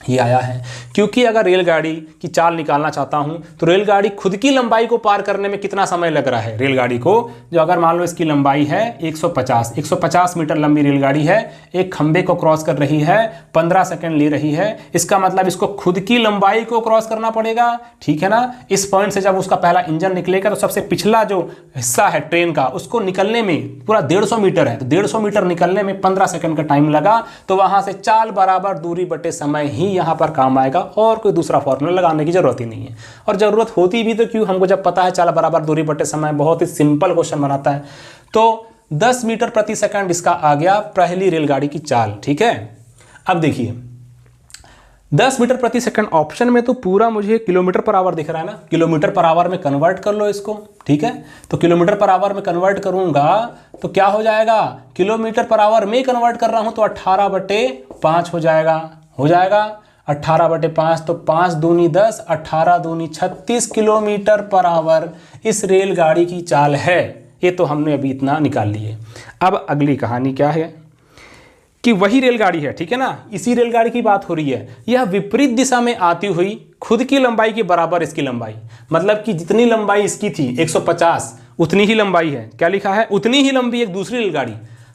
ये आया है। क्योंकि अगर रेलगाड़ी की चाल निकालना चाहता हूं तो रेलगाड़ी खुद की लंबाई को पार करने में कितना समय लग रहा है? रेलगाड़ी को जो अगर मान लो इसकी लंबाई है 150 मीटर लंबी रेलगाड़ी है, एक खंबे को क्रॉस कर रही है, 15 सेकंड ले रही है। इसका मतलब इसको खुद की लंबाई को क्रॉस करना पड़ेगा, ठीक है ना। इस पॉइंट से जब उसका पहला इंजन निकलेगा तो सबसे पिछला जो हिस्सा है ट्रेन का, उसको निकलने में पूरा 150 मीटर है, तो 150 मीटर निकलने में 15 सेकंड का टाइम लगा। तो वहां से चाल बराबर दूरी बटे समय ही यहां पर काम आएगा, और कोई दूसरा फॉर्मूला लगाने की जरूरत ही नहीं है। और जरूरत होती भी तो क्यों, हमको जब पता है चाल बराबर दूरी बटे समय। बहुत ही सिंपल क्वेश्चन बनाता है। तो 10 मीटर प्रति सेकंड इसका आ गया पहली रेलगाड़ी की चाल, ठीक है। अब देखिए 10 मीटर प्रति सेकंड ऑप्शन में तो पूरा मुझे किलोमीटर पर आवर दिख रहा है ना। किलोमीटर पर आवर में कन्वर्ट कर लो इसको, ठीक है। तो किलोमीटर पर आवर में कन्वर्ट करूंगा तो क्या हो जाएगा? किलोमीटर पर आवर में कन्वर्ट कर रहा हूं तो 18/5 हो जाएगा। 18/5 तो 5 दूनी 10, 18 दूनी 36 किलोमीटर पर आवर इस रेलगाड़ी की चाल है। ये तो हमने अभी इतना निकाल लिए। अब अगली कहानी क्या है कि वही रेलगाड़ी है, ठीक है ना। इसी रेलगाड़ी की बात हो रही है। यह विपरीत दिशा में आती हुई खुद की लंबाई के बराबर इसकी लंबाई, मतलब कि जितनी लंबाई इसकी थी 150 उतनी ही लंबाई है। क्या लिखा है? उतनी ही लंबी एक दूसरी रेलगाड़ी,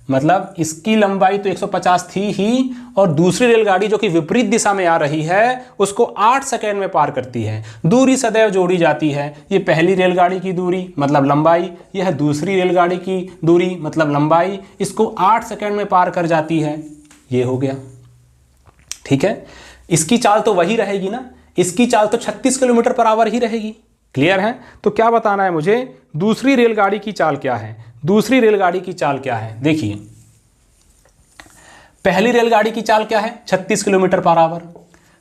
मतलब इसकी लंबाई तो 150 थी ही, और दूसरी रेलगाड़ी जो कि विपरीत दिशा में आ रही है उसको 8 सेकंड में पार करती है। दूरी सदैव जोड़ी जाती है। ये पहली रेलगाड़ी की दूरी मतलब लंबाई, यह दूसरी रेलगाड़ी की दूरी मतलब लंबाई, इसको 8 सेकंड में पार कर जाती है। ये हो गया, ठीक है। इसकी चाल तो वही रहेगी ना, इसकी चाल तो 36 किलोमीटर पर आवर ही रहेगी। क्लियर है? तो क्या बताना है मुझे? दूसरी रेलगाड़ी की चाल क्या है? दूसरी रेलगाड़ी की चाल क्या है? देखिए पहली रेलगाड़ी की चाल क्या है? 36 किलोमीटर पर आवर।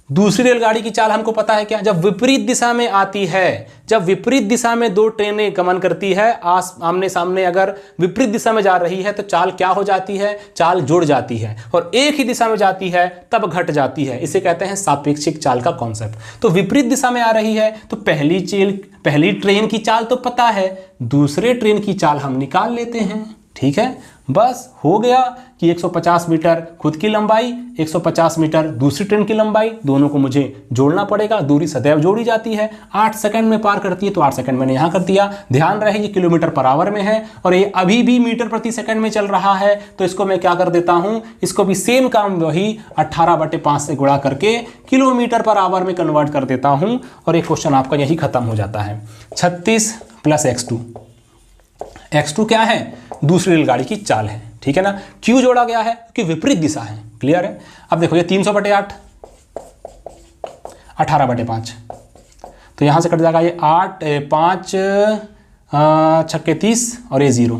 दूसरी रेलगाड़ी की चाल हमको पता है क्या? जब विपरीत दिशा में आती है, जब विपरीत दिशा में दो ट्रेनें गमन करती है आमने सामने, अगर विपरीत दिशा में जा रही है तो चाल क्या हो जाती है? चाल जुड़ जाती है। और एक ही दिशा में जाती है तब घट जाती है। इसे कहते हैं सापेक्षिक चाल का कॉन्सेप्ट। तो विपरीत दिशा में आ रही है तो पहली ट्रेन की चाल तो पता है, दूसरे ट्रेन की चाल हम निकाल लेते हैं, ठीक है। बस हो गया कि 150 मीटर खुद की लंबाई, 150 मीटर दूसरी ट्रेन की लंबाई, दोनों को मुझे जोड़ना पड़ेगा। दूरी सदैव जोड़ी जाती है, 8 सेकंड में पार करती है, तो 8 सेकंड मैंने यहाँ कर दिया। ध्यान रहे ये किलोमीटर पर आवर में है और ये अभी भी मीटर प्रति सेकंड में चल रहा है, तो इसको मैं क्या कर देता हूँ, इसको भी सेम काम वही 18/5 से गुणा करके किलोमीटर पर आवर में कन्वर्ट कर देता हूँ और एक क्वेश्चन आपका यही खत्म हो जाता है। 36 + x2, x2 क्या है, दूसरी रेलगाड़ी की चाल है, ठीक है ना। क्यों जोड़ा गया है, क्योंकि विपरीत दिशा है, क्लियर है। अब देखो ये 300/8, 18/5, तो यहां से कट जाएगा ये 8, 5 छक्के 30 और ये 0,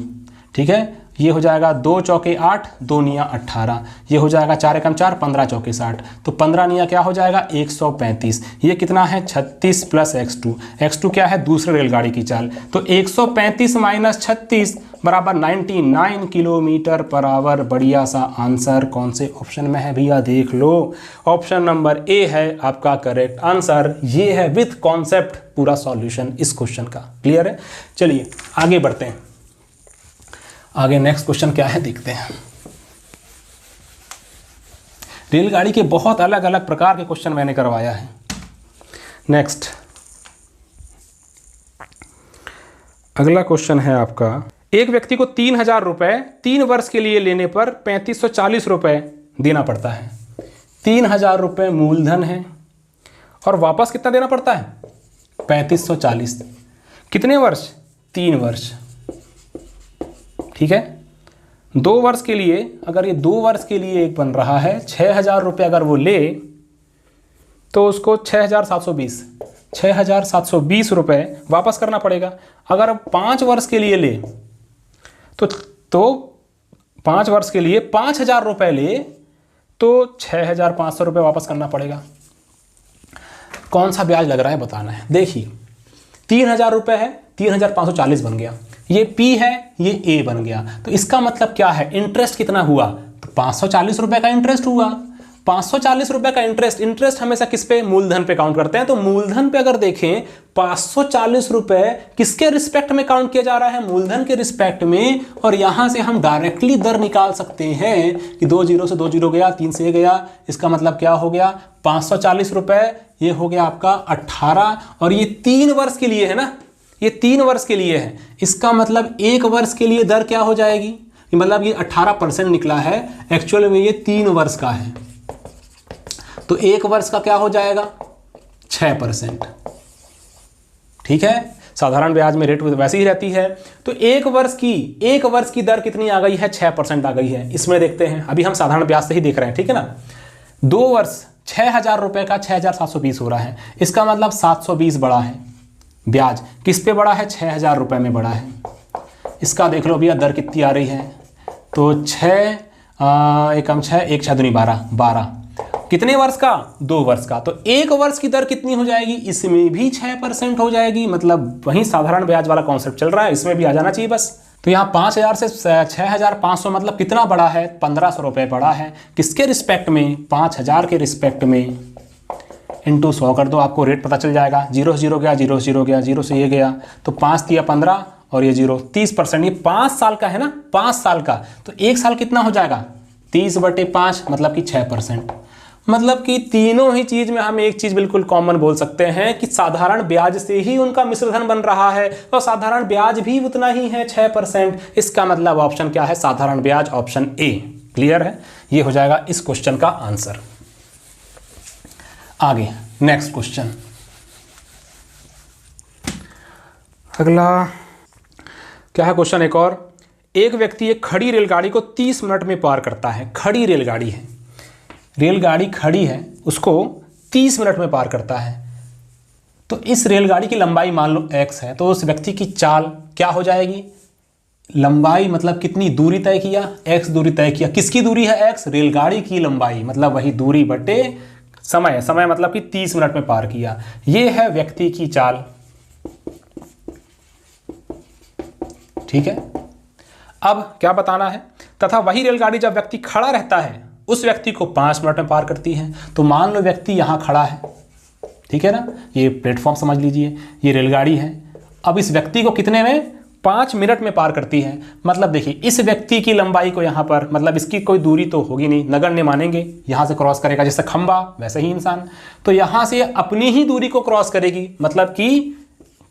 ठीक है। ये हो जाएगा 2 चौके 8, 2 निया 18, ये हो जाएगा 4 एकम 4, 15 चौके 60, तो 15 निया क्या हो जाएगा 135। ये कितना है 36 + x2, x2 क्या है दूसरे रेलगाड़ी की चाल, तो 135 - 36 = 99 किलोमीटर पर आवर। बढ़िया सा आंसर कौन से ऑप्शन में है भैया, देख लो, ऑप्शन नंबर ए है आपका करेक्ट आंसर। ये है विथ कॉन्सेप्ट पूरा सॉल्यूशन इस क्वेश्चन का, क्लियर है। चलिए आगे बढ़ते हैं, आगे नेक्स्ट क्वेश्चन क्या है देखते हैं। रेलगाड़ी के बहुत अलग अलग प्रकार के क्वेश्चन मैंने करवाया है। नेक्स्ट अगला क्वेश्चन है आपका, एक व्यक्ति को 3000 रुपये 3 वर्ष के लिए लेने पर 3540 रुपये देना पड़ता है। 3000 रुपये मूलधन है और वापस कितना देना पड़ता है 3540। कितने वर्ष, 3 वर्ष, ठीक है। 2 वर्ष के लिए, अगर ये 2 वर्ष के लिए एक बन रहा है 6000 रुपये, अगर वो ले तो उसको 6720 रुपये वापस करना पड़ेगा। अगर 5 वर्ष के लिए ले तो 5 वर्ष के लिए 5000 रुपये ले तो 6500 रुपये वापस करना पड़ेगा। कौन सा ब्याज लग रहा है बताना है। देखिए 3000 रुपये है, 3540 बन गया, ये P है, ये A बन गया, तो इसका मतलब क्या है, इंटरेस्ट कितना हुआ, तो 540 रुपये का इंटरेस्ट हुआ। 540 रुपये का इंटरेस्ट हमेशा किस पे, मूलधन पे काउंट करते हैं। तो मूलधन पे अगर देखें 540 रुपये किसके रिस्पेक्ट में काउंट किया जा रहा है, मूलधन के रिस्पेक्ट में। और यहां से हम डायरेक्टली दर निकाल सकते हैं कि 2 0 से 2 0 गया, 3 से गया, इसका मतलब क्या हो गया 540 रुपये, ये हो गया आपका 18, और ये 3 वर्ष के लिए है ना, ये 3 वर्ष के लिए है। इसका मतलब 1 वर्ष के लिए दर क्या हो जाएगी, मतलब ये 18% निकला है, एक्चुअल में ये 3 वर्ष का है, तो 1 वर्ष का क्या हो जाएगा 6%, ठीक है। साधारण ब्याज में रेट वैसे ही रहती है। तो 1 वर्ष की दर कितनी आ गई है, 6% आ गई है। इसमें देखते हैं, अभी हम साधारण ब्याज से ही देख रहे हैं, ठीक है ना। 2 वर्ष 6000 रुपये का 6720 हो रहा है, इसका मतलब 720 बढ़ा है ब्याज, किस पे बढ़ा है 6000 रुपये में बढ़ा है। इसका देख लो भैया दर कितनी आ रही है, तो 6 एकम 6 1 6 दूनी 12, कितने वर्ष का 2 वर्ष का। तो 1 वर्ष की दर कितनी हो जाएगी, इसमें भी 6% हो जाएगी, मतलब वहीं साधारण ब्याज वाला कॉन्सेप्ट चल रहा है, इसमें भी आ जाना चाहिए बस। तो यहाँ 5000 से 6500 मतलब कितना बढ़ा है 1500 रुपये बढ़ा है, किसके रिस्पेक्ट में 5000 के रिस्पेक्ट में, इंटू 100 कर दो, आपको रेट पता चल जाएगा। 0 0 गया, 0 0 गया, 0 से ये गया, तो 5 दिया 15 और ये 0 30%, ये 5 साल का है ना, 5 साल का, तो 1 साल कितना हो जाएगा 30/5, मतलब कि 6%। मतलब कि तीनों ही चीज में हम एक चीज बिल्कुल कॉमन बोल सकते हैं कि साधारण ब्याज से ही उनका मिश्रधन बन रहा है, और साधारण ब्याज भी उतना ही है 6%। इसका मतलब ऑप्शन क्या है, साधारण ब्याज, ऑप्शन ए। क्लियर है, ये हो जाएगा इस क्वेश्चन का आंसर। आगे नेक्स्ट क्वेश्चन, अगला क्या है क्वेश्चन एक और। एक व्यक्ति एक खड़ी रेलगाड़ी को 30 मिनट में पार करता है। खड़ी रेलगाड़ी है, रेलगाड़ी खड़ी है, उसको 30 मिनट में पार करता है। तो इस रेलगाड़ी की लंबाई मान लो x है, तो उस व्यक्ति की चाल क्या हो जाएगी, लंबाई मतलब कितनी दूरी तय किया, x दूरी तय किया। किसकी दूरी है x, रेलगाड़ी की लंबाई, मतलब वही दूरी बटे समय, समय मतलब कि 30 मिनट में पार किया। ये है व्यक्ति की चाल, ठीक है। अब क्या बताना है, तथा वही रेलगाड़ी जब व्यक्ति खड़ा रहता है उस व्यक्ति को 5 मिनट में पार करती है। तो मान लो व्यक्ति यहां खड़ा है, ठीक है ना, ये प्लेटफॉर्म समझ लीजिए, ये रेलगाड़ी है। अब इस व्यक्ति को कितने में 5 मिनट में पार करती है। मतलब देखिए इस व्यक्ति की लंबाई को यहाँ पर, मतलब इसकी कोई दूरी तो होगी नहीं, नगण्य मानेंगे, यहाँ से क्रॉस करेगा जैसे खंबा वैसे ही इंसान, तो यहाँ से अपनी ही दूरी को क्रॉस करेगी, मतलब कि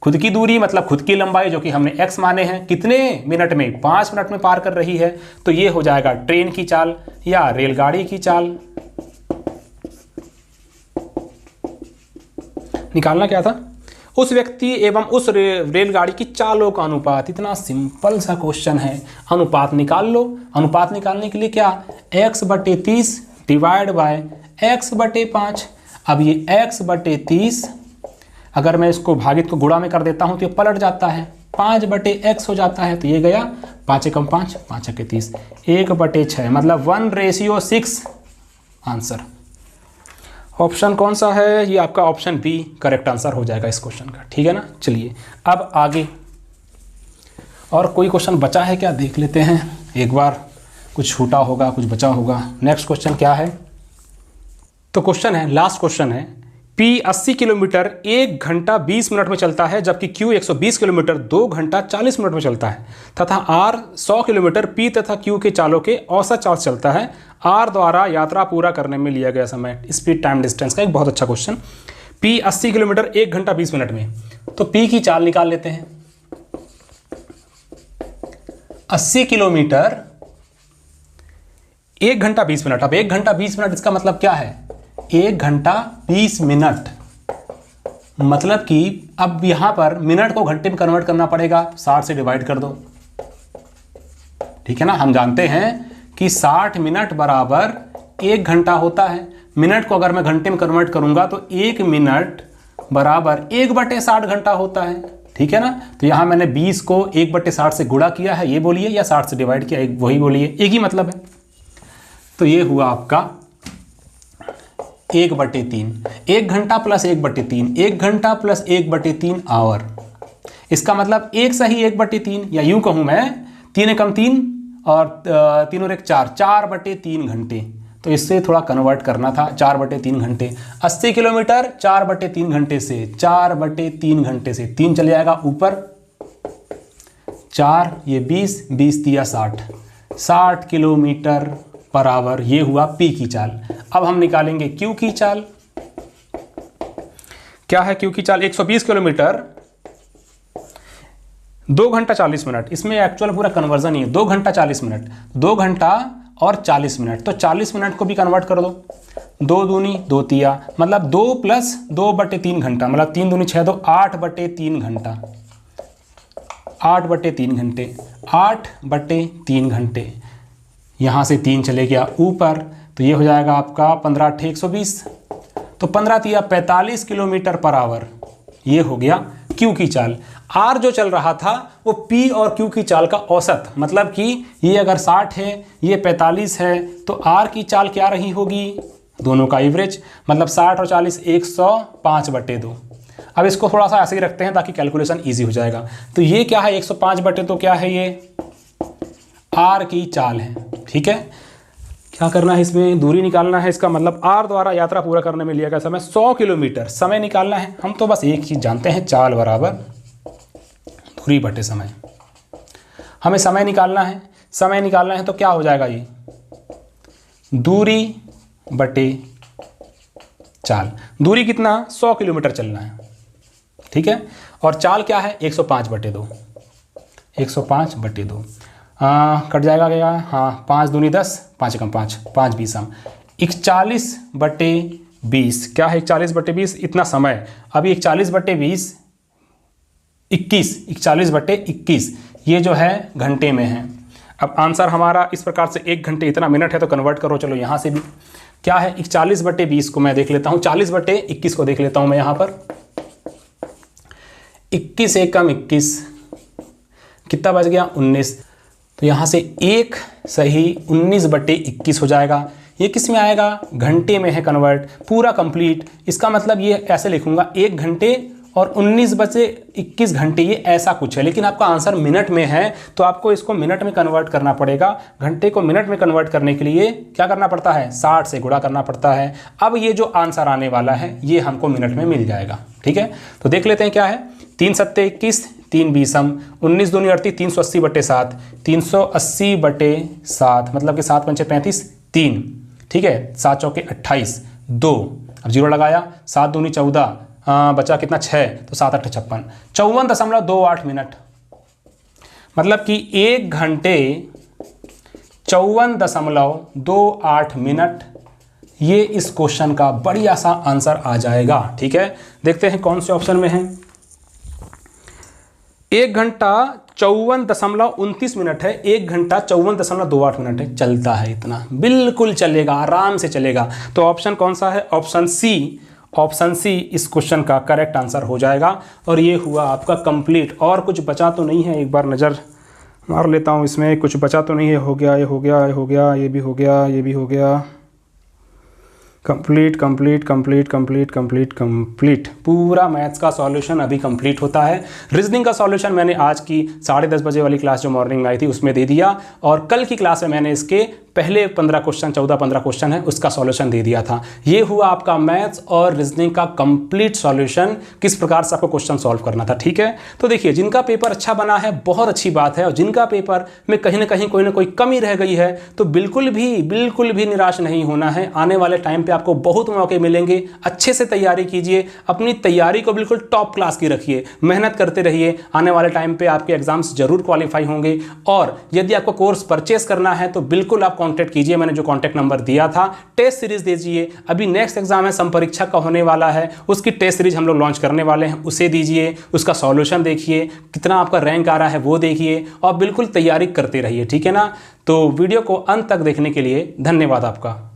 खुद की दूरी मतलब खुद की लंबाई जो कि हमने x माने हैं, कितने मिनट में, 5 मिनट में पार कर रही है। तो ये हो जाएगा ट्रेन की चाल या रेलगाड़ी की चाल। निकालना क्या था, उस व्यक्ति एवं उस रेलगाड़ी की चालों का अनुपात। इतना सिंपल सा क्वेश्चन है, अनुपात निकाल लो। अनुपात निकालने के लिए क्या, x/30 डिवाइड बाय x/5। अब ये x/30 अगर मैं इसको भागित को गुणा में कर देता हूं तो ये पलट जाता है, 5/x हो जाता है। तो ये गया 5 एकम 5, 5 एके 30, 1/6 मतलब 1:6 आंसर। ऑप्शन कौन सा है, ये आपका ऑप्शन बी करेक्ट आंसर हो जाएगा इस क्वेश्चन का, ठीक है ना। चलिए अब आगे और कोई क्वेश्चन बचा है क्या, देख लेते हैं एक बार, कुछ छूटा होगा कुछ बचा होगा। नेक्स्ट क्वेश्चन क्या है, तो क्वेश्चन है, लास्ट क्वेश्चन है, P 80 किलोमीटर 1 घंटा 20 मिनट में चलता है जबकि Q 120 किलोमीटर 2 घंटा 40 मिनट में चलता है तथा R 100 किलोमीटर P तथा Q के चालों के औसत चाल चलता है। R द्वारा यात्रा पूरा करने में लिया गया समय, स्पीड टाइम डिस्टेंस का एक बहुत अच्छा क्वेश्चन। P 80 किलोमीटर 1 घंटा 20 मिनट में, तो P की चाल निकाल लेते हैं। 80 किलोमीटर 1 घंटा 20 मिनट, अब 1 घंटा 20 मिनट इसका मतलब क्या है, 1 घंटा 20 मिनट, मतलब कि अब यहां पर मिनट को घंटे में कन्वर्ट करना पड़ेगा, 60 से डिवाइड कर दो, ठीक है ना। हम जानते हैं कि 60 मिनट बराबर 1 घंटा होता है। मिनट को अगर मैं घंटे में कन्वर्ट करूंगा तो 1 मिनट बराबर 1/60 घंटा होता है, ठीक है ना। तो यहां मैंने 20 को 1/60 से गुणा किया है, ये बोलिए, या 60 से डिवाइड किया, वही बोलिए, एक ही मतलब है। तो ये हुआ आपका 1/3, 1 घंटा प्लस 1/3, 1 घंटा प्लस 1/3 आवर। इसका मतलब एक सही 1/3, या यूं कहूं मैं 3 एकम 3 और 3 और 1 4, 4/3 घंटे। तो इससे थोड़ा कन्वर्ट करना था, 4/3 घंटे। 80 किलोमीटर 4/3 घंटे से, 4/3 घंटे से 3 चले जाएगा ऊपर, 4 ये 20, 20 दिया 60, 60 किलोमीटर पर आवर। ये हुआ P की चाल। अब हम निकालेंगे Q की चाल। क्या है Q की चाल, 120 किलोमीटर 2 घंटा 40 मिनट, इसमें एक्चुअल पूरा कन्वर्जन ही है, 2 घंटा 40 मिनट, 2 घंटा और 40 मिनट, तो 40 मिनट को भी कन्वर्ट कर दो, 2 दूनी 2 तिया, मतलब 2 प्लस 2/3 घंटा, मतलब 3 दूनी 6, 2 8/3 घंटा, 8/3 घंटे, 8/3 घंटे। यहाँ से 3 चले गया ऊपर, तो ये हो जाएगा आपका 15 8 120, तो 15 तिया 45 किलोमीटर पर आवर। ये हो गया Q की चाल। R जो चल रहा था वो P और Q की चाल का औसत, मतलब कि ये अगर 60 है ये 45 है, तो R की चाल क्या रही होगी, दोनों का एवरेज, मतलब 60 और 40 105/2। अब इसको थोड़ा सा ऐसे ही रखते हैं ताकि कैलकुलेशन ईजी हो जाएगा। तो ये क्या है 105/2, तो क्या है ये R की चाल है, ठीक है। क्या करना है, इसमें दूरी निकालना है, इसका मतलब R द्वारा यात्रा पूरा करने में लिया गया समय 100 किलोमीटर, समय निकालना है। हम तो बस एक चीज़ जानते हैं, चाल बराबर दूरी बटे समय। हमें समय निकालना है, समय निकालना है तो क्या हो जाएगा, ये दूरी बटे चाल। दूरी कितना, 100 किलोमीटर चलना है, ठीक है। और चाल क्या है 105/2, 105/2 कट जाएगा क्या, हाँ 5 दूनी 10, 5 एकम 5, 5 20 हम 41/20। क्या है 41/20, इतना समय। अभी 41/20 21, 41/21 ये जो है घंटे में है। अब आंसर हमारा इस प्रकार से 1 घंटे इतना मिनट है, तो कन्वर्ट करो, चलो यहाँ से भी क्या है 41/20 को मैं देख लेता हूँ, 40/21 को देख लेता हूँ मैं यहाँ पर। 21 एकम 21, कितना बच गया 19, तो यहाँ से 1 सही 19/21 हो जाएगा। ये किस में आएगा, घंटे में है कन्वर्ट, पूरा कंप्लीट। इसका मतलब ये ऐसे लिखूंगा 1 घंटे और 19/21 घंटे, ये ऐसा कुछ है। लेकिन आपका आंसर मिनट में है तो आपको इसको मिनट में कन्वर्ट करना पड़ेगा। घंटे को मिनट में कन्वर्ट करने के लिए क्या करना पड़ता है, 60 से गुणा करना पड़ता है। अब ये जो आंसर आने वाला है ये हमको मिनट में मिल जाएगा, ठीक है। तो देख लेते हैं क्या है, 3 सत्ते 21, 3 बीसम, 19 दूनी 38, 380/7, 380/7 मतलब कि 7 पंचे 35, 3, ठीक है, 7 चौके 28, 2, अब जीरो लगाया, 7 दूनी 14, बचा कितना 6, तो 7 8 56, 54.28 मिनट, मतलब कि 1 घंटे 54.28 मिनट। ये इस क्वेश्चन का बढ़िया सा आंसर आ जाएगा। ठीक है, देखते हैं कौन से ऑप्शन में है। 1 घंटा 54.29 मिनट है, 1 घंटा 54.28 मिनट है, चलता है इतना, बिल्कुल चलेगा, आराम से चलेगा। तो ऑप्शन कौन सा है? Option C. ऑप्शन सी इस क्वेश्चन का करेक्ट आंसर हो जाएगा। और ये हुआ आपका कंप्लीट। और कुछ बचा तो नहीं है? एक बार नज़र मार लेता हूँ इसमें, कुछ बचा तो नहीं है? हो गया, ये हो गया, ये हो गया, ये भी हो गया, ये भी हो गया। Complete complete complete complete complete complete. पूरा मैथ्स का सॉल्यूशन अभी कंप्लीट होता है। रीजनिंग का सॉल्यूशन मैंने आज की 10:30 बजे वाली क्लास जो मॉर्निंग में आई थी उसमें दे दिया, और कल की क्लास में मैंने इसके पहले 15 क्वेश्चन, 14-15 क्वेश्चन है, उसका सॉल्यूशन दे दिया था। ये हुआ आपका मैथ्स और रीजनिंग का कंप्लीट सॉल्यूशन, किस प्रकार से आपको क्वेश्चन सॉल्व करना था। ठीक है, तो देखिए, जिनका पेपर अच्छा बना है बहुत अच्छी बात है, और जिनका पेपर में कहीं ना कहीं कोई ना कोई कमी रह गई है तो बिल्कुल भी निराश नहीं होना है। आने वाले टाइम पे आपको बहुत मौके मिलेंगे। अच्छे से तैयारी कीजिए, अपनी तैयारी को बिल्कुल टॉप क्लास की रखिए, मेहनत करते रहिए। आने वाले टाइम पे आपके एग्जाम्स जरूर क्वालिफाई होंगे। और यदि आपको कोर्स परचेस करना है तो बिल्कुल आप कांटेक्ट कीजिए, मैंने जो कांटेक्ट नंबर दिया था। टेस्ट सीरीज दीजिए, अभी नेक्स्ट एग्जाम है, संपरीक्षा का होने वाला है, उसकी टेस्ट सीरीज हम लोग लॉन्च करने वाले हैं, उसे दीजिए, उसका सॉल्यूशन देखिए, कितना आपका रैंक आ रहा है वो देखिए, और बिल्कुल तैयारी करते रहिए। ठीक है ना? तो वीडियो को अंत तक देखने के लिए धन्यवाद आपका।